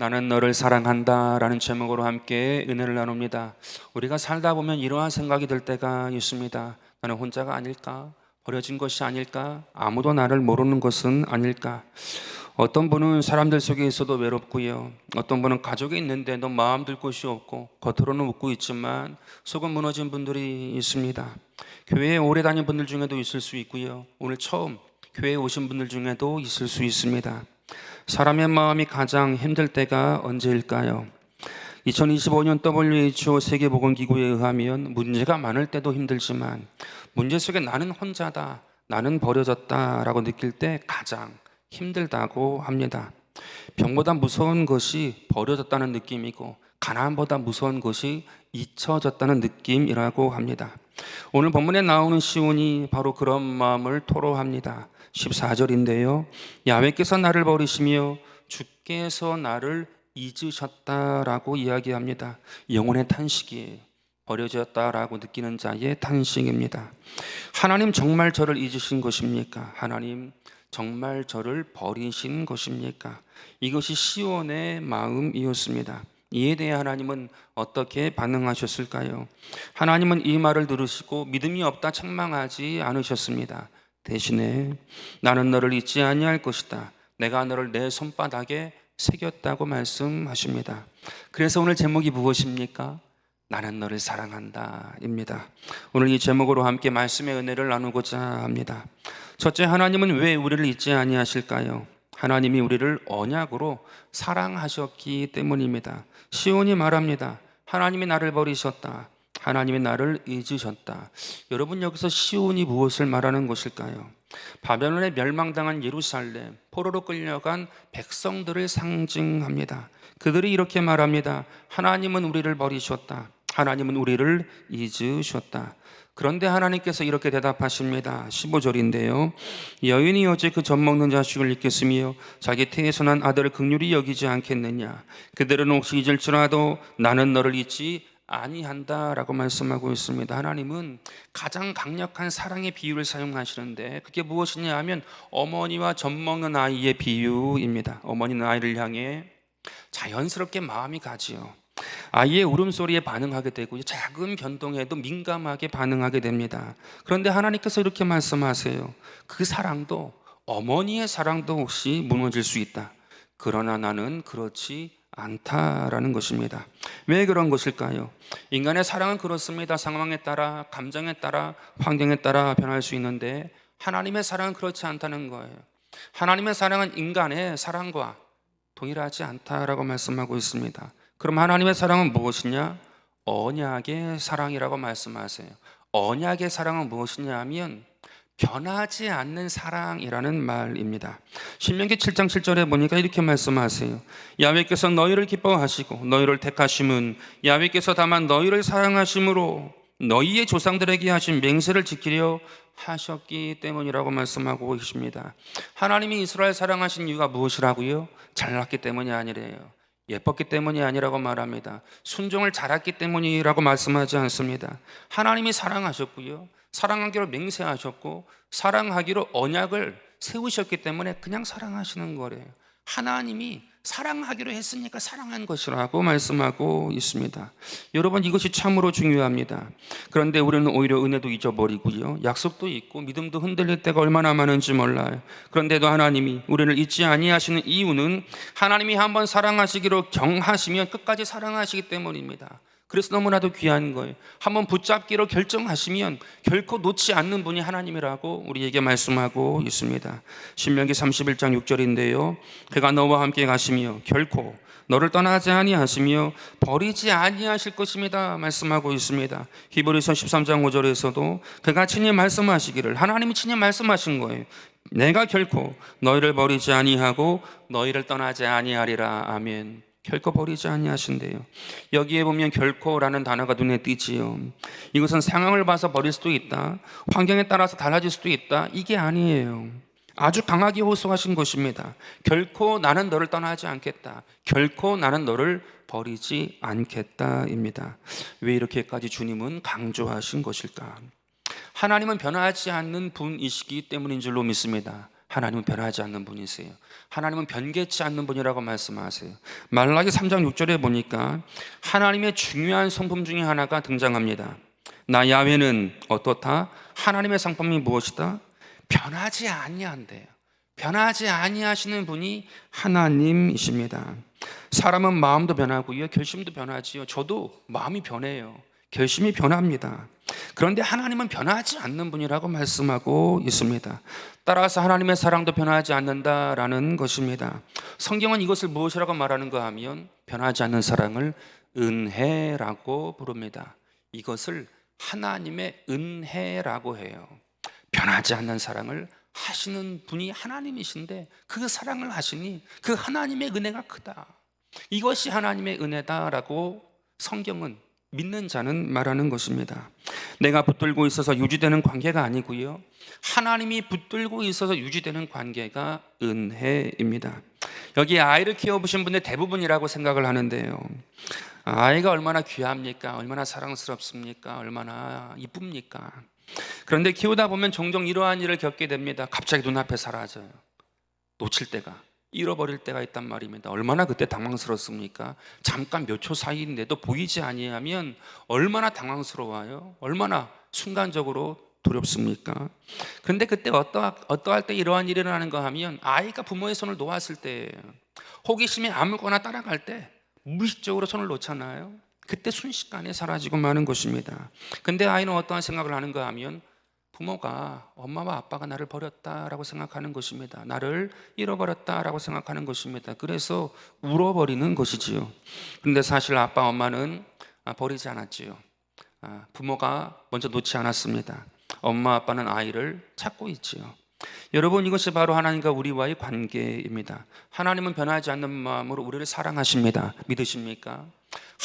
나는 너를 사랑한다 라는 제목으로 함께 은혜를 나눕니다. 우리가 살다 보면 이러한 생각이 들 때가 있습니다. 나는 혼자가 아닐까? 버려진 것이 아닐까? 아무도 나를 모르는 것은 아닐까? 어떤 분은 사람들 속에 있어도 외롭고요, 어떤 분은 가족이 있는데도 마음 둘 곳이 없고 겉으로는 웃고 있지만 속은 무너진 분들이 있습니다. 교회에 오래 다닌 분들 중에도 있을 수 있고요, 오늘 처음 교회에 오신 분들 중에도 있을 수 있습니다. 사람의 마음이 가장 힘들 때가 언제일까요? 2025년 WHO 세계보건기구에 의하면 문제가 많을 때도 힘들지만 문제 속에 나는 혼자다, 나는 버려졌다라고 느낄 때 가장 힘들다고 합니다. 병보다 무서운 것이 버려졌다는 느낌이고 가난보다 무서운 것이 잊혀졌다는 느낌이라고 합니다. 오늘 본문에 나오는 시온이 바로 그런 마음을 토로합니다. 14절인데요, 야훼께서 나를 버리시며 주께서 나를 잊으셨다라고 이야기합니다. 영혼의 탄식이에요. 버려졌다라고 느끼는 자의 탄식입니다. 하나님 정말 저를 잊으신 것입니까? 하나님 정말 저를 버리신 것입니까? 이것이 시온의 마음이었습니다. 이에 대해 하나님은 어떻게 반응하셨을까요? 하나님은 이 말을 들으시고 믿음이 없다 책망하지 않으셨습니다. 대신에 나는 너를 잊지 아니할 것이다, 내가 너를 내 손바닥에 새겼다고 말씀하십니다. 그래서 오늘 제목이 무엇입니까? 나는 너를 사랑한다 입니다. 오늘 이 제목으로 함께 말씀의 은혜를 나누고자 합니다. 첫째, 하나님은 왜 우리를 잊지 아니하실까요? 하나님이 우리를 언약으로 사랑하셨기 때문입니다. 시온이 말합니다. 하나님이 나를 버리셨다, 하나님이 나를 잊으셨다. 여러분, 여기서 시온이 무엇을 말하는 것일까요? 바벨론에 멸망당한 예루살렘, 포로로 끌려간 백성들을 상징합니다. 그들이 이렇게 말합니다. 하나님은 우리를 버리셨다, 하나님은 우리를 잊으셨다. 그런데 하나님께서 이렇게 대답하십니다. 15절인데요, 여인이 어제 그 젖 먹는 자식을 잊겠으며 자기 태에서 난 아들을 긍휼히 여기지 않겠느냐? 그들은 혹시 잊을지라도 나는 너를 잊지 아니한다라고 말씀하고 있습니다. 하나님은 가장 강력한 사랑의 비유를 사용하시는데 그게 무엇이냐 하면 어머니와 젖 먹는 아이의 비유입니다. 어머니는 아이를 향해 자연스럽게 마음이 가지요. 아이의 울음소리에 반응하게 되고 작은 변동에도 민감하게 반응하게 됩니다. 그런데 하나님께서 이렇게 말씀하세요. 그 사랑도, 어머니의 사랑도 혹시 무너질 수 있다. 그러나 나는 그렇지 않다라는 것입니다. 왜 그런 것일까요? 인간의 사랑은 그렇습니다. 상황에 따라, 감정에 따라, 환경에 따라 변할 수 있는데 하나님의 사랑은 그렇지 않다는 거예요. 하나님의 사랑은 인간의 사랑과 동일하지 않다라고 말씀하고 있습니다. 그럼 하나님의 사랑은 무엇이냐? 언약의 사랑이라고 말씀하세요. 언약의 사랑은 무엇이냐 하면 변하지 않는 사랑이라는 말입니다. 신명기 7장 7절에 보니까 이렇게 말씀하세요. 야훼께서 너희를 기뻐하시고 너희를 택하심은 야훼께서 다만 너희를 사랑하심으로 너희의 조상들에게 하신 맹세를 지키려 하셨기 때문이라고 말씀하고 계십니다. 하나님이 이스라엘 사랑하신 이유가 무엇이라고요? 잘났기 때문이 아니래요. 예뻤기 때문이 아니라고 말합니다. 순종을 잘했기 때문이라고 말씀하지 않습니다. 하나님이 사랑하셨고요, 사랑하기로 맹세하셨고 사랑하기로 언약을 세우셨기 때문에 그냥 사랑하시는 거래요. 하나님이 사랑하기로 했으니까 사랑한 것이라고 말씀하고 있습니다. 여러분, 이것이 참으로 중요합니다. 그런데 우리는 오히려 은혜도 잊어버리고요, 약속도 있고 믿음도 흔들릴 때가 얼마나 많은지 몰라요. 그런데도 하나님이 우리를 잊지 아니하시는 이유는 하나님이 한번 사랑하시기로 정하시면 끝까지 사랑하시기 때문입니다. 그래서 너무나도 귀한 거예요. 한번 붙잡기로 결정하시면 결코 놓지 않는 분이 하나님이라고 우리에게 말씀하고 있습니다. 신명기 31장 6절인데요, 그가 너와 함께 가시며 결코 너를 떠나지 아니하시며 버리지 아니하실 것입니다 말씀하고 있습니다. 히브리서 13장 5절에서도 그가 친히 말씀하시기를, 하나님이 친히 말씀하신 거예요. 내가 결코 너희를 버리지 아니하고 너희를 떠나지 아니하리라. 아멘. 결코 버리지 아니하신대요. 여기에 보면 결코라는 단어가 눈에 띄지요. 이것은 상황을 봐서 버릴 수도 있다, 환경에 따라서 달라질 수도 있다, 이게 아니에요. 아주 강하게 호소하신 것입니다. 결코 나는 너를 떠나지 않겠다, 결코 나는 너를 버리지 않겠다입니다. 왜 이렇게까지 주님은 강조하신 것일까? 하나님은 변하지 않는 분이시기 때문인 줄로 믿습니다. 하나님은 변하지 않는 분이세요. 하나님은 변개치 않는 분이라고 말씀하세요. 말라기 3장 6절에 보니까 하나님의 중요한 성품 중에 하나가 등장합니다. 나 야훼는 어떻다? 하나님의 상품이 무엇이다? 변하지 아니한대요. 변하지 아니하시는 분이 하나님이십니다. 사람은 마음도 변하고요, 결심도 변하지요. 저도 마음이 변해요. 결심이 변합니다. 그런데 하나님은 변하지 않는 분이라고 말씀하고 있습니다. 따라서 하나님의 사랑도 변하지 않는다라는 것입니다. 성경은 이것을 무엇이라고 말하는가 하면 변하지 않는 사랑을 은혜라고 부릅니다. 이것을 하나님의 은혜라고 해요. 변하지 않는 사랑을 하시는 분이 하나님이신데 그 사랑을 하시니 그 하나님의 은혜가 크다. 이것이 하나님의 은혜다라고 성경은 믿는 자는 말하는 것입니다. 내가 붙들고 있어서 유지되는 관계가 아니고요, 하나님이 붙들고 있어서 유지되는 관계가 은혜입니다. 여기 아이를 키워보신 분들 대부분이라고 생각을 하는데요, 아이가 얼마나 귀합니까? 얼마나 사랑스럽습니까? 얼마나 이쁩니까? 그런데 키우다 보면 종종 이러한 일을 겪게 됩니다. 갑자기 눈앞에 사라져요. 놓칠 때가, 잃어버릴 때가 있단 말입니다. 얼마나 그때 당황스럽습니까? 잠깐 몇 초 사이인데도 보이지 아니하면 얼마나 당황스러워요? 얼마나 순간적으로 두렵습니까? 그런데 그때 어떠할 때 이러한 일이 일어나는가 하면 아이가 부모의 손을 놓았을 때예요. 호기심에 아무거나 따라갈 때 무의식적으로 손을 놓잖아요. 그때 순식간에 사라지고 마는 것입니다. 근데 아이는 어떠한 생각을 하는가 하면 부모가, 엄마와 아빠가 나를 버렸다라고 생각하는 것입니다. 나를 잃어버렸다라고 생각하는 것입니다. 그래서 울어버리는 것이지요. 그런데 사실 아빠, 엄마는 버리지 않았지요. 부모가 먼저 놓지 않았습니다. 엄마, 아빠는 아이를 찾고 있지요. 여러분, 이것이 바로 하나님과 우리와의 관계입니다. 하나님은 변하지 않는 마음으로 우리를 사랑하십니다. 믿으십니까?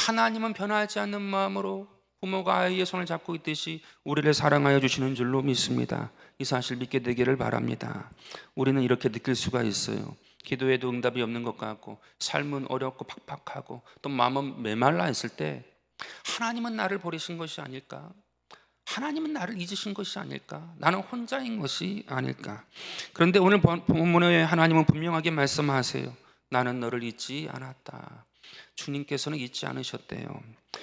하나님은 변하지 않는 마음으로 부모가 아이의 손을 잡고 있듯이 우리를 사랑하여 주시는 줄로 믿습니다. 이 사실 믿게 되기를 바랍니다. 우리는 이렇게 느낄 수가 있어요. 기도에도 응답이 없는 것 같고, 삶은 어렵고 팍팍하고, 또 마음은 메말라 있을 때 하나님은 나를 버리신 것이 아닐까? 하나님은 나를 잊으신 것이 아닐까? 나는 혼자인 것이 아닐까? 그런데 오늘 본문에 하나님은 분명하게 말씀하세요. 나는 너를 잊지 않았다. 주님께서는 잊지 않으셨대요.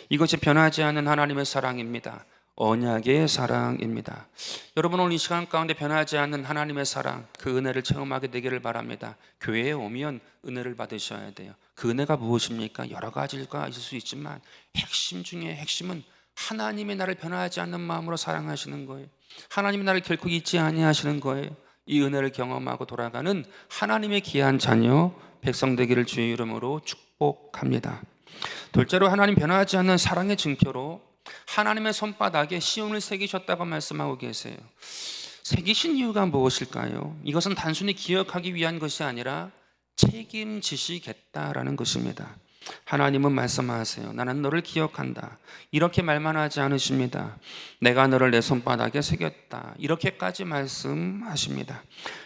이것이 변하지 않는 하나님의 사랑입니다. 언약의 사랑입니다. 여러분, 오늘 이 시간 가운데 변하지 않는 하나님의 사랑, 그 은혜를 체험하게 되기를 바랍니다. 교회에 오면 은혜를 받으셔야 돼요. 그 은혜가 무엇입니까? 여러 가지가 있을 수 있지만 핵심 중에 핵심은 하나님이 나를 변하지 않는 마음으로 사랑하시는 거예요. 하나님이 나를 결코 잊지 아니하시는 거예요. 이 은혜를 경험하고 돌아가는 하나님의 귀한 자녀 백성 되기를 주의 이름으로 축복합니다. 둘째로, 하나님 변하지 않는 사랑의 증표로 하나님의 손바닥에 시온을 새기셨다고 말씀하고 계세요. 새기신 이유가 무엇일까요? 이것은 단순히 기억하기 위한 것이 아니라 책임지시겠다라는 것입니다. 하나님은 말씀하세요. 나는 너를 기억한다. 이렇게 말만 하지 않으십니다. 내가 너를 내 손바닥에 새겼다. 이렇게까지 말씀하십니다.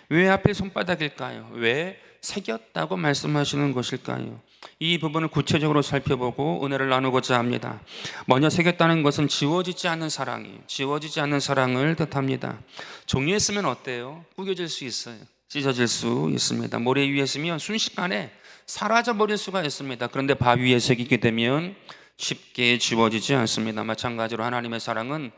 왜 하필 손바닥일까요? 왜 새겼다고 말씀하시는 것일까요? 이 부분을 구체적으로 살펴보고 은혜를 나누고자 합니다. 먼저 새겼다는 것은 지워지지 않는 사랑이에요. 지워지지 않는 사랑을 뜻합니다. 종이에 쓰면 어때요? 구겨질 수 있어요. 찢어질 수 있습니다. 모래 위에 쓰면 순식간에 사라져버릴 수가 있습니다. 그런데 바위 위에 새기게 되면 쉽게 지워지지 않습니다. 마찬가지로 하나님의 사랑은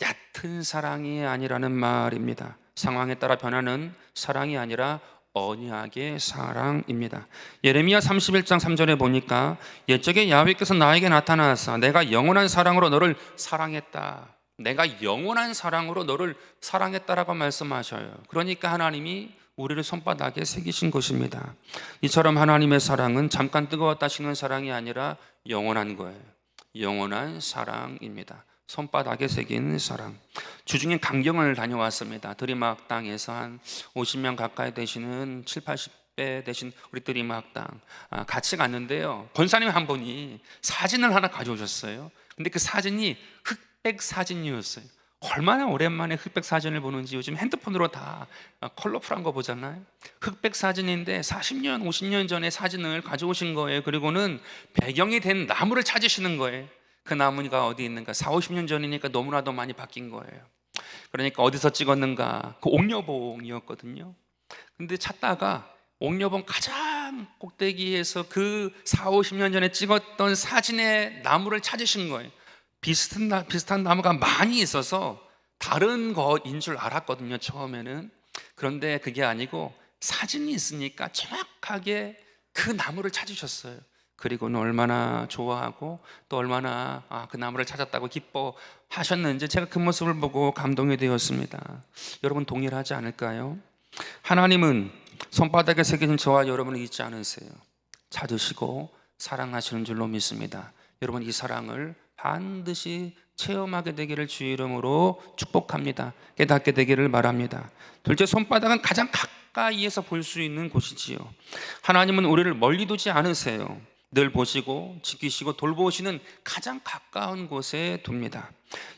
얕은 사랑이 아니라는 말입니다. 상황에 따라 변하는 사랑이 아니라 언약의 사랑입니다. 예레미야 31장 3절에 보니까 옛적에 야훼께서 나에게 나타나서 내가 영원한 사랑으로 너를 사랑했다. 내가 영원한 사랑으로 너를 사랑했다라고 말씀하셔요. 그러니까 하나님이 우리를 손바닥에 새기신 것입니다. 이처럼 하나님의 사랑은 잠깐 뜨거웠다 식는 사랑이 아니라 영원한 거예요. 영원한 사랑입니다. 손바닥에 새긴 사랑. 주중에 강경을 다녀왔습니다. 드리막 땅에서 한 50명 가까이 되시는 7, 80배 되신 우리 드리막 땅 같이 갔는데요, 권사님 한 분이 사진을 하나 가져오셨어요. 근데 그 사진이 흑백 사진이었어요. 얼마나 오랜만에 흑백 사진을 보는지. 요즘 핸드폰으로 다 컬러풀한 거 보잖아요. 흑백 사진인데 40년, 50년 전의 사진을 가져오신 거예요. 그리고는 배경이 된 나무를 찾으시는 거예요. 그 나무가 어디 있는가? 4, 50년 전이니까 너무나도 많이 바뀐 거예요. 그러니까 어디서 찍었는가? 그 옥녀봉이었거든요. 근데 찾다가 옥녀봉 가장 꼭대기에서 그 4, 50년 전에 찍었던 사진의 나무를 찾으신 거예요. 비슷한 나무가 많이 있어서 다른 거인 줄 알았거든요, 처음에는. 그런데 그게 아니고 사진이 있으니까 정확하게 그 나무를 찾으셨어요. 그리고는 얼마나 좋아하고 또 얼마나 그 나무를 찾았다고 기뻐하셨는지 제가 그 모습을 보고 감동이 되었습니다. 여러분 동일하지 않을까요? 하나님은 손바닥에 새겨진 저와 여러분을 잊지 않으세요. 찾으시고 사랑하시는 줄로 믿습니다. 여러분 이 사랑을 반드시 체험하게 되기를 주의 이름으로 축복합니다. 깨닫게 되기를 바랍니다. 둘째, 손바닥은 가장 가까이에서 볼 수 있는 곳이지요. 하나님은 우리를 멀리 두지 않으세요. 늘 보시고 지키시고 돌보시는 가장 가까운 곳에 둡니다.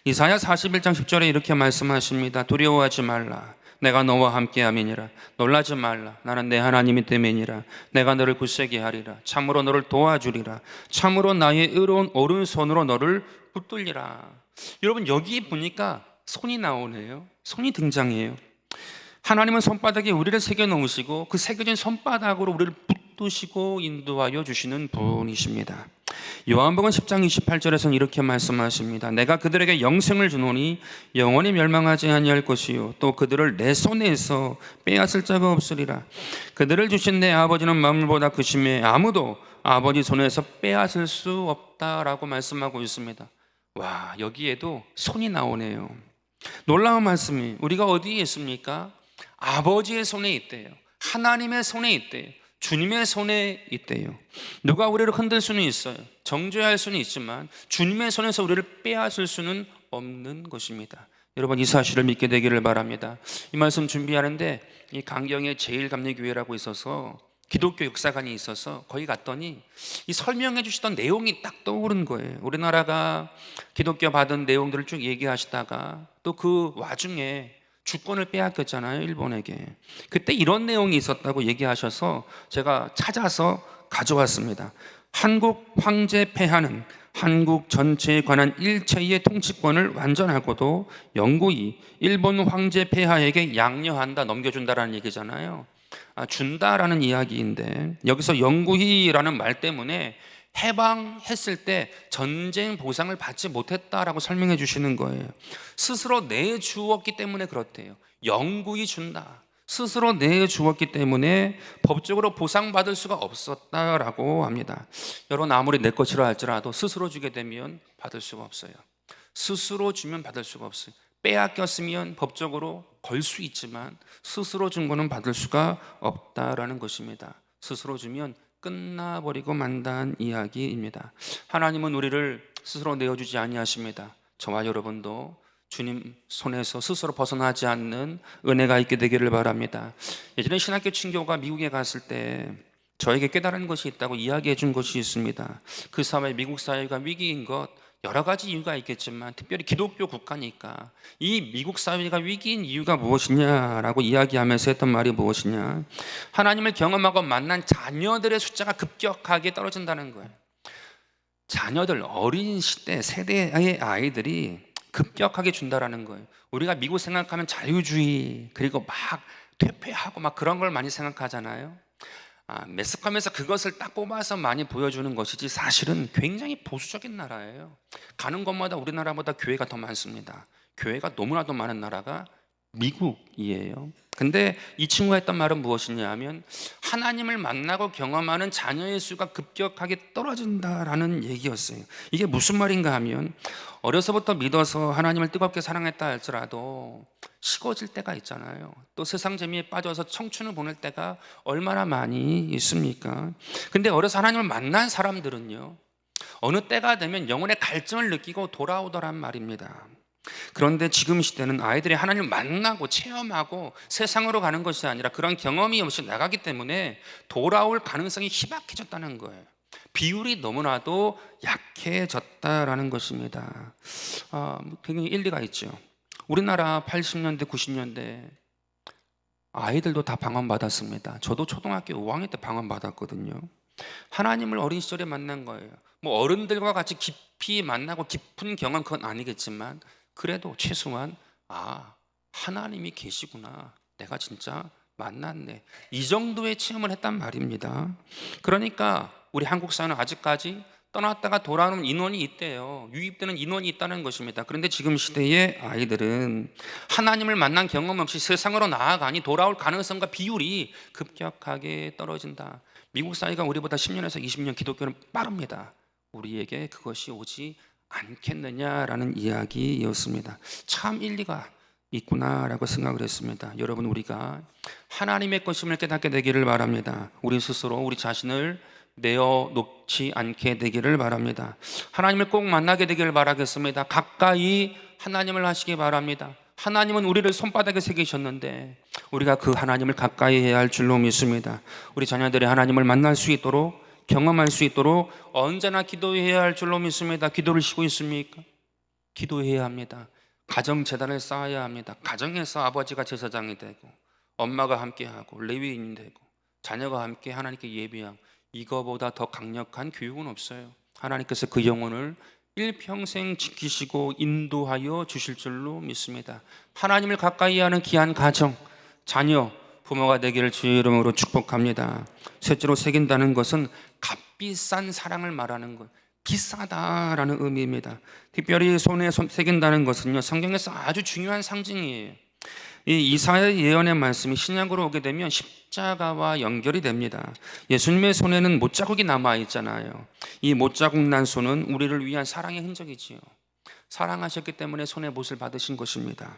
이사야 41장 10절에 이렇게 말씀하십니다. 두려워하지 말라. 내가 너와 함께함이니라. 놀라지 말라. 나는 내 하나님이 됨이니라. 내가 너를 굳세게 하리라. 참으로 너를 도와주리라. 참으로 나의 의로운 오른손으로 너를 붙들리라. 여러분 여기 보니까 손이 나오네요. 손이 등장해요. 하나님은 손바닥에 우리를 새겨 놓으시고 그 새겨진 손바닥으로 우리를 붙드시고 인도하여 주시는 분이십니다. 요한복음 10장 28절에서는 이렇게 말씀하십니다. 내가 그들에게 영생을 주노니 영원히 멸망하지 아니할 것이요 또 그들을 내 손에서 빼앗을 자가 없으리라. 그들을 주신 내 아버지는 만물보다 크심에 아무도 아버지 손에서 빼앗을 수 없다라고 말씀하고 있습니다. 와, 여기에도 손이 나오네요. 놀라운 말씀이 우리가 어디에 있습니까? 아버지의 손에 있대요. 하나님의 손에 있대요. 주님의 손에 있대요. 누가 우리를 흔들 수는 있어요. 정죄할 수는 있지만 주님의 손에서 우리를 빼앗을 수는 없는 것입니다. 여러분 이 사실을 믿게 되기를 바랍니다. 이 말씀 준비하는데 이 강경에 제일감리교회라고 있어서 기독교 역사관이 있어서 거기 갔더니 이 설명해 주시던 내용이 딱 떠오른 거예요. 우리나라가 기독교 받은 내용들을 쭉 얘기하시다가 또 그 와중에 주권을 빼앗겼잖아요, 일본에게. 그때 이런 내용이 있었다고 얘기하셔서 제가 찾아서 가져왔습니다. 한국 황제 폐하는 한국 전체에 관한 일체의 통치권을 완전하고도 영구히 일본 황제 폐하에게 양려한다, 넘겨준다라는 얘기잖아요. 준다라는 이야기인데 여기서 영구히라는 말 때문에 해방했을 때 전쟁 보상을 받지 못했다라고 설명해 주시는 거예요. 스스로 내주었기 때문에 그렇대요. 영구히 준다. 스스로 내주었기 때문에 법적으로 보상받을 수가 없었다라고 합니다. 여러분 아무리 내 것이라 할지라도 스스로 주게 되면 받을 수가 없어요. 스스로 주면 받을 수가 없어요. 빼앗겼으면 법적으로 걸 수 있지만 스스로 준 거는 받을 수가 없다라는 것입니다. 스스로 주면 끝나버리고 만다는 이야기입니다. 하나님은 우리를 스스로 내어주지 아니하십니다. 저와 여러분도 주님 손에서 스스로 벗어나지 않는 은혜가 있게 되기를 바랍니다. 예전에 신학교 친교가 미국에 갔을 때 저에게 깨달은 것이 있다고 이야기해 준 것이 있습니다. 그 사회, 미국 사회가 위기인 것 여러 가지 이유가 있겠지만 특별히 기독교 국가니까 이 미국 사회가 위기인 이유가 무엇이냐라고 이야기하면서 했던 말이 무엇이냐, 하나님을 경험하고 만난 자녀들의 숫자가 급격하게 떨어진다는 거예요. 자녀들, 어린 시대 세대의 아이들이 급격하게 준다라는 거예요. 우리가 미국 생각하면 자유주의 그리고 막 퇴폐하고 막 그런 걸 많이 생각하잖아요. 매스컴에서 그것을 딱 뽑아서 많이 보여주는 것이지 사실은 굉장히 보수적인 나라예요. 가는 곳마다 우리나라보다 교회가 더 많습니다. 교회가 너무나도 많은 나라가 미국이에요. 근데 이 친구가 했던 말은 무엇이냐 하면 하나님을 만나고 경험하는 자녀의 수가 급격하게 떨어진다라는 얘기였어요. 이게 무슨 말인가 하면 어려서부터 믿어서 하나님을 뜨겁게 사랑했다 할지라도 식어질 때가 있잖아요. 또 세상 재미에 빠져서 청춘을 보낼 때가 얼마나 많이 있습니까? 근데 어려서 하나님을 만난 사람들은요 어느 때가 되면 영혼의 갈증을 느끼고 돌아오더란 말입니다. 그런데 지금 시대는 아이들이 하나님을 만나고 체험하고 세상으로 가는 것이 아니라 그런 경험이 없이 나가기 때문에 돌아올 가능성이 희박해졌다는 거예요. 비율이 너무나도 약해졌다라는 것입니다. 굉장히 일리가 있죠. 우리나라 80년대 90년대 아이들도 다 방언받았습니다. 저도 초등학교 5학년 때 방언받았거든요. 하나님을 어린 시절에 만난 거예요. 뭐 어른들과 같이 깊이 만나고 깊은 경험 그건 아니겠지만 그래도 최소한 하나님이 계시구나, 내가 진짜 만났네. 이 정도의 체험을 했단 말입니다. 그러니까 우리 한국 사회는 아직까지 떠났다가 돌아오는 인원이 있대요. 유입되는 인원이 있다는 것입니다. 그런데 지금 시대의 아이들은 하나님을 만난 경험 없이 세상으로 나아가니 돌아올 가능성과 비율이 급격하게 떨어진다. 미국 사회가 우리보다 10년에서 20년 기독교는 빠릅니다. 우리에게 그것이 오지 않겠느냐라는 이야기였습니다. 참 일리가 있구나라고 생각을 했습니다. 여러분, 우리가 하나님의 것임을 깨닫게 되기를 바랍니다. 우리 스스로 우리 자신을 내어놓지 않게 되기를 바랍니다. 하나님을 꼭 만나게 되기를 바라겠습니다. 가까이 하나님을 하시기 바랍니다. 하나님은 우리를 손바닥에 새기셨는데 우리가 그 하나님을 가까이 해야 할 줄로 믿습니다. 우리 자녀들이 하나님을 만날 수 있도록, 경험할 수 있도록 언제나 기도해야 할 줄로 믿습니다. 기도를 쉬고 있습니까? 기도해야 합니다. 가정 재단을 쌓아야 합니다. 가정에서 아버지가 제사장이 되고 엄마가 함께하고 레위인이 되고 자녀가 함께 하나님께 예비하고, 이거보다 더 강력한 교육은 없어요. 하나님께서 그 영혼을 일평생 지키시고 인도하여 주실 줄로 믿습니다. 하나님을 가까이 하는 귀한 가정, 자녀, 부모가 되기를 주의 이름으로 축복합니다. 셋째로, 새긴다는 것은 값비싼 사랑을 말하는 것, 비싸다라는 의미입니다. 특별히 손에 새긴다는 것은요, 성경에서 아주 중요한 상징이에요. 이 이사야 예언의 말씀이 신약으로 오게 되면 십자가와 연결이 됩니다. 예수님의 손에는 못자국이 남아 있잖아요. 이 못자국 난 손은 우리를 위한 사랑의 흔적이지요. 사랑하셨기 때문에 손에 못을 받으신 것입니다.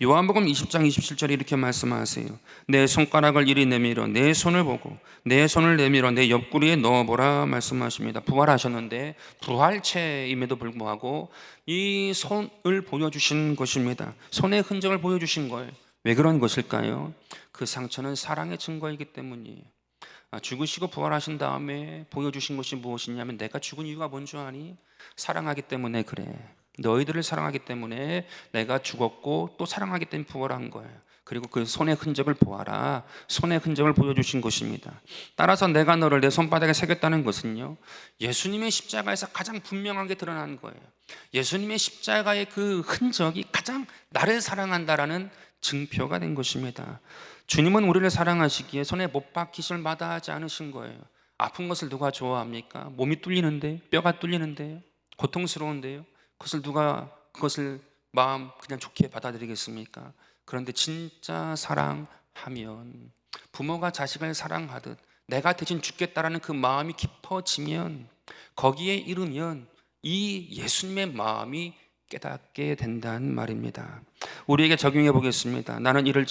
요한복음 20장 27절에 이렇게 말씀하세요. 내 손가락을 이리 내밀어 내 손을 보고 내 손을 내밀어 내 옆구리에 넣어보라 말씀하십니다. 부활하셨는데 부활체임에도 불구하고 이 손을 보여주신 것입니다. 손의 흔적을 보여주신 거예요. 왜 그런 것일까요? 그 상처는 사랑의 증거이기 때문이에요. 죽으시고 부활하신 다음에 보여주신 것이 무엇이냐면, 내가 죽은 이유가 뭔 줄 아니? 사랑하기 때문에 그래. 너희들을 사랑하기 때문에 내가 죽었고 또 사랑하기 때문에 부활한 거예요. 그리고 그 손의 흔적을 보아라. 손의 흔적을 보여주신 것입니다. 따라서 내가 너를 내 손바닥에 새겼다는 것은요, 예수님의 십자가에서 가장 분명하게 드러난 거예요. 예수님의 십자가의 그 흔적이 가장 나를 사랑한다라는 증표가 된 것입니다. 주님은 우리를 사랑하시기에 손에 못 박히심을 마다하지 않으신 거예요. 아픈 것을 누가 좋아합니까? 몸이 뚫리는데, 뼈가 뚫리는데요, 고통스러운데요, 그것을 마음 그냥 좋게 받아들이겠습니까? 그런데 진짜 사랑하면, 부모가 자식을 사랑하듯 내가 대신 죽겠다라는 그 마음이 깊어지면, 거기에 이르면 이 예수님의 마음이 깨닫게 된다는 말입니다. 우리에게 적용해 보겠습니다. 나는 이런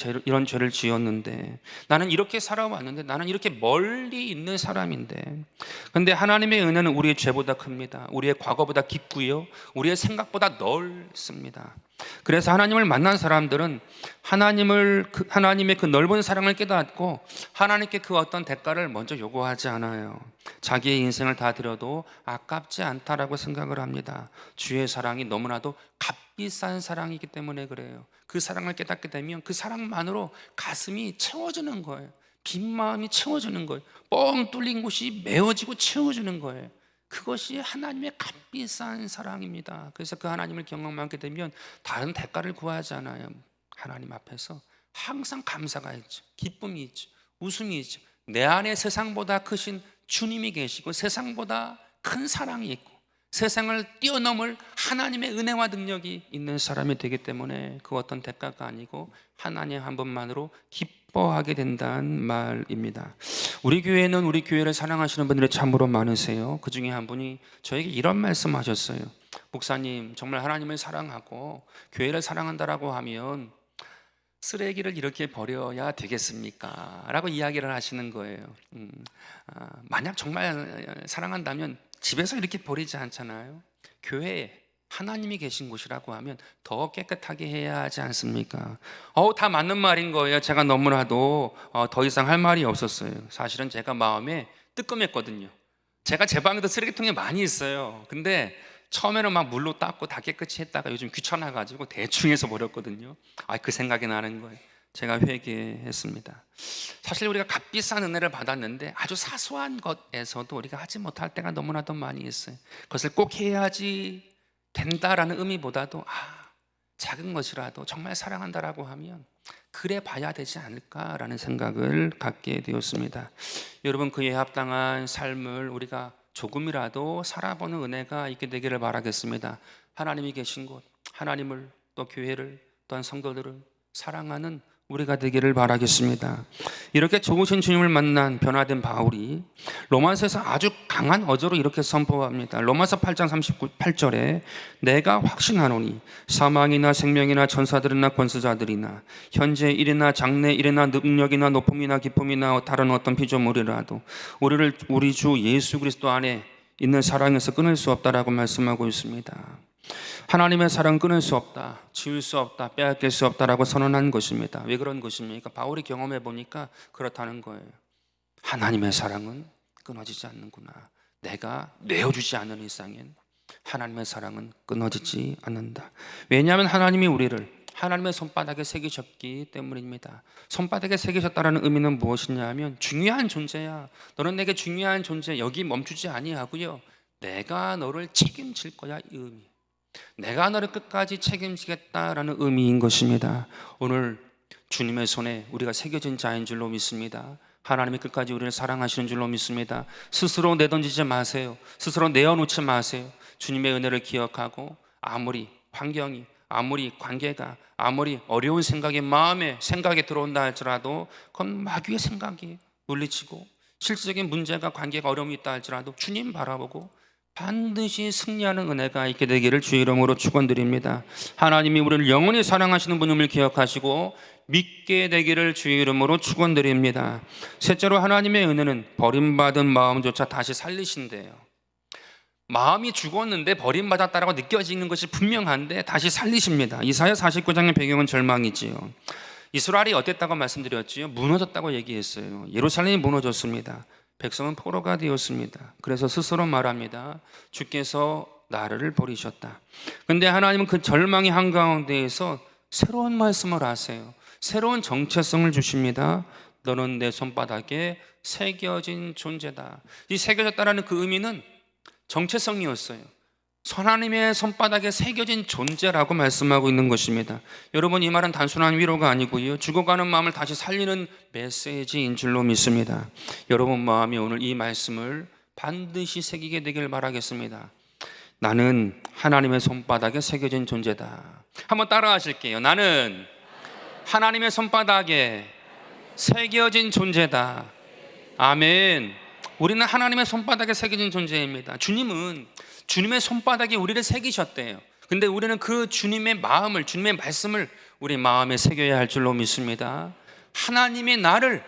죄를 지었는데, 나는 이렇게 살아왔는데, 나는 이렇게 멀리 있는 사람인데, 근데 하나님의 은혜는 우리의 죄보다 큽니다. 우리의 과거보다 깊고요, 우리의 생각보다 넓습니다. 그래서 하나님을 만난 사람들은 하나님의 그 넓은 사랑을 깨닫고 하나님께 그 어떤 대가를 먼저 요구하지 않아요. 자기의 인생을 다 드려도 아깝지 않다라고 생각을 합니다. 주의 사랑이 너무나도 값비싼 사랑이기 때문에 그래요. 그 사랑을 깨닫게 되면 그 사랑만으로 가슴이 채워지는 거예요. 빈 마음이 채워지는 거예요. 뻥 뚫린 곳이 메워지고 채워지는 거예요. 그것이 하나님의 값비싼 사랑입니다. 그래서 그 하나님을 경험하게 되면 다른 대가를 구하지 않아요. 하나님 앞에서 항상 감사가 있죠. 기쁨이 있죠. 웃음이 있죠. 내 안에 세상보다 크신 주님이 계시고, 세상보다 큰 사랑이 있고, 세상을 뛰어넘을 하나님의 은혜와 능력이 있는 사람이 되기 때문에 그 어떤 대가가 아니고 하나님 한 분만으로 기뻐하게 된다는 말입니다. 우리 교회는 우리 교회를 사랑하시는 분들이 참으로 많으세요. 그 중에 한 분이 저에게 이런 말씀하셨어요. 목사님, 정말 하나님을 사랑하고 교회를 사랑한다라고 하면 쓰레기를 이렇게 버려야 되겠습니까? 라고 이야기를 하시는 거예요. 만약 정말 사랑한다면 집에서 이렇게 버리지 않잖아요. 교회에 하나님이 계신 곳이라고 하면 더 깨끗하게 해야 하지 않습니까? 다 맞는 말인 거예요. 제가 너무나도 더 이상 할 말이 없었어요. 사실은 제가 마음에 뜨끔했거든요. 제가 제 방에도 쓰레기통이 많이 있어요. 근데 처음에는 막 물로 닦고 다 깨끗이 했다가 요즘 귀찮아가지고 대충 해서 버렸거든요. 그 생각이 나는 거예요. 제가 회개했습니다. 사실 우리가 값비싼 은혜를 받았는데 아주 사소한 것에서도 우리가 하지 못할 때가 너무나도 많이 있어요. 그것을 꼭 해야지 된다라는 의미보다도 작은 것이라도 정말 사랑한다라고 하면 그래 봐야 되지 않을까라는 생각을 갖게 되었습니다. 여러분, 그에 합당한 삶을 우리가 조금이라도 살아보는 은혜가 있게 되기를 바라겠습니다. 하나님이 계신 곳, 하나님을 또 교회를 또한 성도들을 사랑하는 우리가 되기를 바라겠습니다. 이렇게 좋으신 주님을 만난 변화된 바울이 로마서에서 아주 강한 어조로 이렇게 선포합니다. 로마서 8장 38절에 내가 확신하노니 사망이나 생명이나 천사들이나 권세자들이나 현재 일이나 장래 일이나 능력이나 높음이나 기쁨이나 다른 어떤 피조물이라도 우리를 우리 주 예수 그리스도 안에 있는 사랑에서 끊을 수 없다라고 말씀하고 있습니다. 하나님의 사랑 끊을 수 없다, 지울 수 없다, 빼앗길 수 없다라고 선언한 것입니다. 왜 그런 것입니까? 바울이 경험해 보니까 그렇다는 거예요. 하나님의 사랑은 끊어지지 않는구나. 내가 내어주지 않는 이상엔 하나님의 사랑은 끊어지지 않는다. 왜냐하면 하나님이 우리를 하나님의 손바닥에 새기셨기 때문입니다. 손바닥에 새기셨다는 의미는 무엇이냐 하면 중요한 존재야. 너는 내게 중요한 존재, 여기 멈추지 아니하고요, 내가 너를 책임질 거야, 이 의미. 내가 너를 끝까지 책임지겠다라는 의미인 것입니다. 오늘 주님의 손에 우리가 새겨진 자인 줄로 믿습니다. 하나님이 끝까지 우리를 사랑하시는 줄로 믿습니다. 스스로 내던지지 마세요. 스스로 내어놓지 마세요. 주님의 은혜를 기억하고 아무리 환경이, 아무리 관계가, 아무리 어려운 생각이 마음에 생각이 들어온다 할지라도 그건 마귀의 생각이 물리치고 실질적인 문제가, 관계가, 어려움이 있다 할지라도 주님 바라보고 반드시 승리하는 은혜가 있게 되기를 주의 이름으로 축원드립니다. 하나님이 우리를 영원히 사랑하시는 분임을 기억하시고 믿게 되기를 주의 이름으로 축원드립니다. 셋째로, 하나님의 은혜는 버림받은 마음조차 다시 살리신대요. 마음이 죽었는데 버림받았다라고 느껴지는 것이 분명한데 다시 살리십니다. 이사야 49장의 배경은 절망이지요. 이스라엘이 어땠다고 말씀드렸지요? 무너졌다고 얘기했어요. 예루살렘이 무너졌습니다. 백성은 포로가 되었습니다. 그래서 스스로 말합니다. 주께서 나를 버리셨다. 근데 하나님은 그 절망의 한가운데에서 새로운 말씀을 하세요. 새로운 정체성을 주십니다. 너는 내 손바닥에 새겨진 존재다. 이 새겨졌다라는 그 의미는 정체성이었어요. 하나님의 손바닥에 새겨진 존재라고 말씀하고 있는 것입니다. 여러분, 이 말은 단순한 위로가 아니고요, 죽어가는 마음을 다시 살리는 메시지인 줄로 믿습니다. 여러분 마음이 오늘 이 말씀을 반드시 새기게 되길 바라겠습니다. 나는 하나님의 손바닥에 새겨진 존재다. 한번 따라 하실게요. 나는 하나님의 손바닥에 새겨진 존재다. 아멘. 우리는 하나님의 손바닥에 새겨진 존재입니다. 주님은 주님의 손바닥에 우리를 새기셨대요. 근데 우리는 그 주님의 마음을, 주님의 말씀을 우리 마음에 새겨야 할 줄로 믿습니다. 하나님의 나를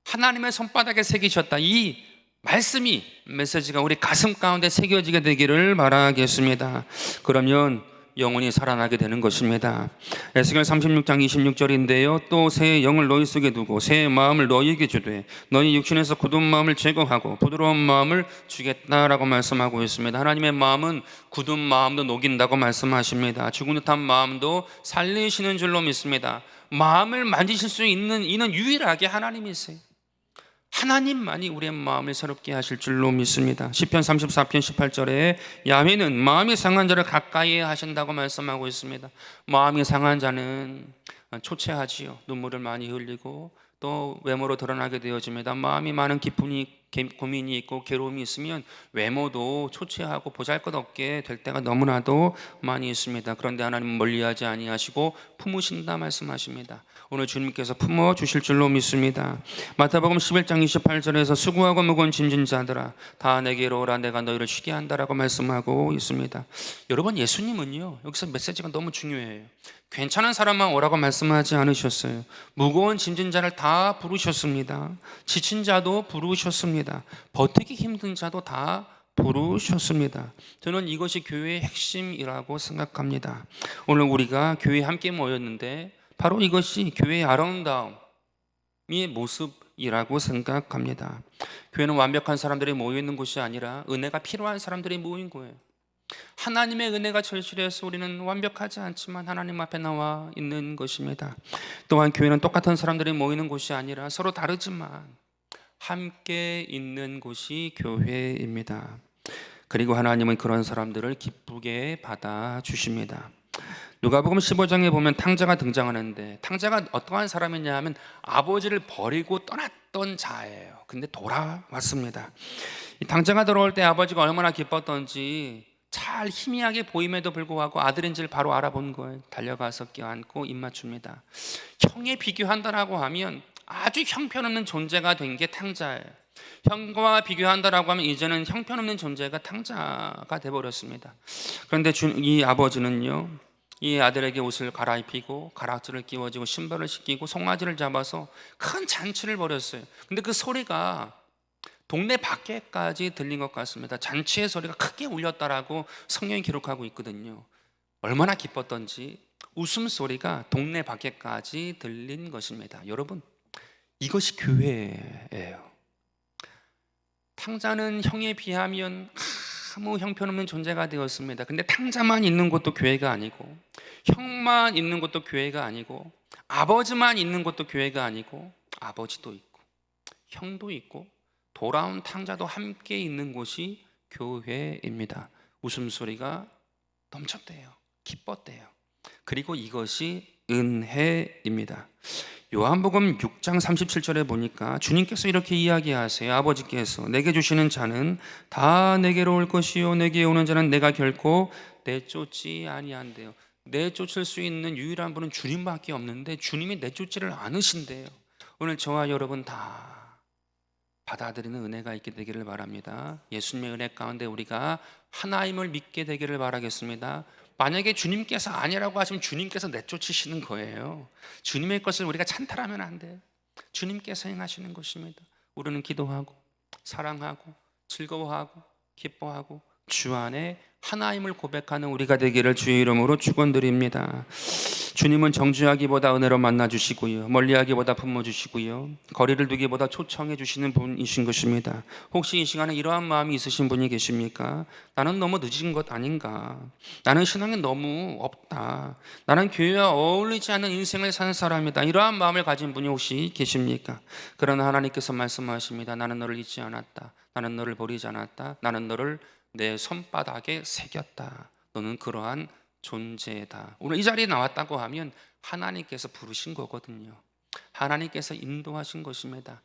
하나님의 손바닥에 새기셨다. 이 말씀이, 메시지가 우리 가슴 가운데 새겨지게 되기를 바라겠습니다. 그러면 영혼이 살아나게 되는 것입니다. 에스겔 36장 26절인데요. 또 새 영을 너희 속에 두고 새 마음을 너희에게 주되 너희 육신에서 굳은 마음을 제거하고 부드러운 마음을 주겠다라고 말씀하고 있습니다. 하나님의 마음은 굳은 마음도 녹인다고 말씀하십니다. 죽은 듯한 마음도 살리시는 줄로 믿습니다. 마음을 만지실 수 있는 이는 유일하게 하나님이세요. 하나님만이 우리의 마음을 새롭게 하실 줄로 믿습니다. 시편 34편 18절에 야훼는 마음이 상한 자를 가까이 하신다고 말씀하고 있습니다. 마음이 상한 자는 초췌하지요. 눈물을 많이 흘리고 또 외모로 드러나게 되어집니다. 마음이 많은 기쁨이, 고민이 있고 괴로움이 있으면 외모도 초췌하고 보잘것없게 될 때가 너무나도 많이 있습니다. 그런데 하나님은 멀리하지 아니하시고 품으신다 말씀하십니다. 오늘 주님께서 품어주실 줄로 믿습니다. 마태복음 11장 28절에서 수고하고 무거운 짐진 자들아 다 내게로 오라 내가 너희를 쉬게 한다라고 말씀하고 있습니다. 여러분, 예수님은요, 여기서 메시지가 너무 중요해요. 괜찮은 사람만 오라고 말씀하지 않으셨어요. 무거운 짐진 자를 다 부르셨습니다. 지친 자도 부르셨습니다. 버티기 힘든 자도 다 부르셨습니다. 저는 이것이 교회의 핵심이라고 생각합니다. 오늘 우리가 교회에 함께 모였는데 바로 이것이 교회의 아름다움의 모습이라고 생각합니다. 교회는 완벽한 사람들이 모여있는 곳이 아니라 은혜가 필요한 사람들이 모인 거예요. 하나님의 은혜가 절실해서 우리는 완벽하지 않지만 하나님 앞에 나와 있는 것입니다. 또한 교회는 똑같은 사람들이 모이는 곳이 아니라 서로 다르지만 함께 있는 곳이 교회입니다. 그리고 하나님은 그런 사람들을 기쁘게 받아주십니다. 누가복음 15장에 보면 탕자가 등장하는데 탕자가 어떠한 사람이냐 하면 아버지를 버리고 떠났던 자예요. 근데 돌아왔습니다. 이 탕자가 돌아올 때 아버지가 얼마나 기뻤던지 잘 희미하게 보임에도 불구하고 아들인지를 바로 알아본 거예요. 달려가서 껴안고 입 맞춥니다. 형에 비교한다라고 하면 아주 형편없는 존재가 된 게 탕자예요. 형과 비교한다라고 하면 이제는 형편없는 존재가 탕자가 돼버렸습니다. 그런데 이 아버지는요, 이 아들에게 옷을 갈아입히고 가락지를 끼워주고 신발을 신기고 송아지를 잡아서 큰 잔치를 벌였어요. 근데 그 소리가 동네 밖에까지 들린 것 같습니다. 잔치의 소리가 크게 울렸다라고 성경이 기록하고 있거든요. 얼마나 기뻤던지 웃음소리가 동네 밖에까지 들린 것입니다. 여러분, 이것이 교회예요. 탕자는 형에 비하면 아무 형편없는 존재가 되었습니다. 근데 탕자만 있는 것도 교회가 아니고, 형만 있는 것도 교회가 아니고, 아버지만 있는 것도 교회가 아니고, 아버지도 있고 형도 있고 돌아온 탕자도 함께 있는 곳이 교회입니다. 웃음소리가 넘쳤대요. 기뻤대요. 그리고 이것이 은혜입니다. 요한복음 6장 37절에 보니까 주님께서 이렇게 이야기하세요. 아버지께서 내게 주시는 자는 다 내게로 올 것이요 내게 오는 자는 내가 결코 내쫓지 아니한대요. 내쫓을 수 있는 유일한 분은 주님밖에 없는데 주님이 내쫓지를 않으신대요. 오늘 저와 여러분 다 받아들이는 은혜가 있게 되기를 바랍니다. 예수님의 은혜 가운데 우리가 하나님을 믿게 되기를 바라겠습니다. 만약에 주님께서 아니라고 하시면 주님께서 내쫓으시는 거예요. 주님의 것을 우리가 찬탈하면 안 돼요. 주님께서 행하시는 것입니다. 우리는 기도하고 사랑하고 즐거워하고 기뻐하고 주 안에 하나님을 고백하는 우리가 되기를 주의 이름으로 축원드립니다. 주님은 정죄하기보다 은혜로 만나주시고요, 멀리하기보다 품어주시고요, 거리를 두기보다 초청해 주시는 분이신 것입니다. 혹시 이 시간에 이러한 마음이 있으신 분이 계십니까? 나는 너무 늦은 것 아닌가? 나는 신앙이 너무 없다. 나는 교회와 어울리지 않는 인생을 사는 사람이다. 이러한 마음을 가진 분이 혹시 계십니까? 그러나 하나님께서 말씀하십니다. 나는 너를 잊지 않았다. 나는 너를 버리지 않았다. 나는 너를 내 손바닥에 새겼다. 너는 그러한 존재다. 오늘 이 자리에 나왔다고 하면 하나님께서 부르신 거거든요. 하나님께서 인도하신 것입니다.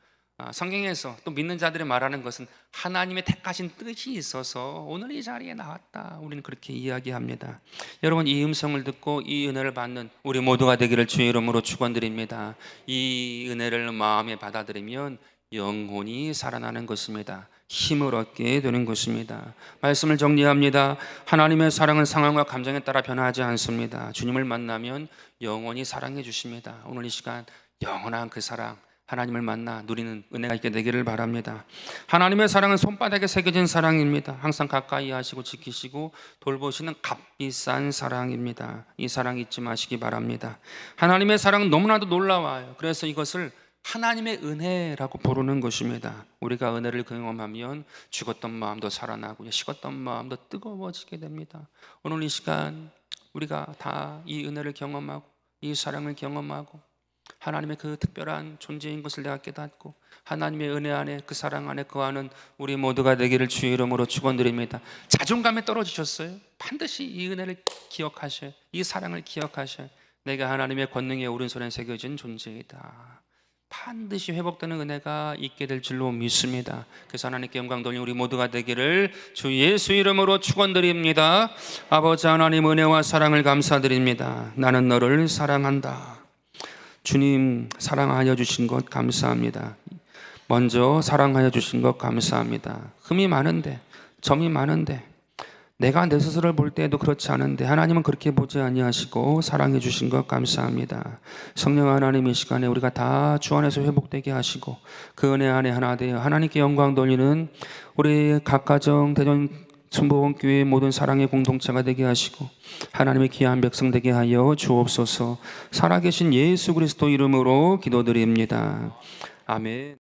성경에서 또 믿는 자들이 말하는 것은 하나님의 택하신 뜻이 있어서 오늘 이 자리에 나왔다. 우리는 그렇게 이야기합니다. 여러분, 이 음성을 듣고 이 은혜를 받는 우리 모두가 되기를 주의 이름으로 축원드립니다. 이 은혜를 마음에 받아들이면 영혼이 살아나는 것입니다. 힘을 얻게 되는 것입니다. 말씀을 정리합니다. 하나님의 사랑은 상황과 감정에 따라 변하지 않습니다. 주님을 만나면 영원히 사랑해 주십니다. 오늘 이 시간 영원한 그 사랑, 하나님을 만나 누리는 은혜가 있게 되기를 바랍니다. 하나님의 사랑은 손바닥에 새겨진 사랑입니다. 항상 가까이 하시고 지키시고 돌보시는 값비싼 사랑입니다. 이 사랑 잊지 마시기 바랍니다. 하나님의 사랑은 너무나도 놀라워요. 그래서 이것을 하나님의 은혜라고 부르는 것입니다. 우리가 은혜를 경험하면 죽었던 마음도 살아나고 식었던 마음도 뜨거워지게 됩니다. 오늘 이 시간 우리가 다 이 은혜를 경험하고 이 사랑을 경험하고 하나님의 그 특별한 존재인 것을 내가 깨닫고 하나님의 은혜 안에 그 사랑 안에 거하는 우리 모두가 되기를 주의 이름으로 축원드립니다. 자존감에 떨어지셨어요? 반드시 이 은혜를 기억하셔요. 이 사랑을 기억하셔요. 내가 하나님의 권능의 오른손에 새겨진 존재이다. 반드시 회복되는 은혜가 있게 될 줄로 믿습니다. 그래서 하나님께 영광 돌리는 우리 모두가 되기를 주 예수 이름으로 축원드립니다. 아버지 하나님, 은혜와 사랑을 감사드립니다. 나는 너를 사랑한다. 주님, 사랑하여 주신 것 감사합니다. 먼저 사랑하여 주신 것 감사합니다. 흠이 많은데, 점이 많은데, 내가 내 스스로를 볼 때에도 그렇지 않은데 하나님은 그렇게 보지 아니하시고 사랑해 주신 것 감사합니다. 성령 하나님, 이 시간에 우리가 다 주 안에서 회복되게 하시고 그 은혜 안에 하나 되어 하나님께 영광 돌리는 우리 각 가정 대전 순복음교회의 모든 사랑의 공동체가 되게 하시고 하나님의 귀한 백성 되게 하여 주옵소서. 살아계신 예수 그리스도 이름으로 기도드립니다. 아멘.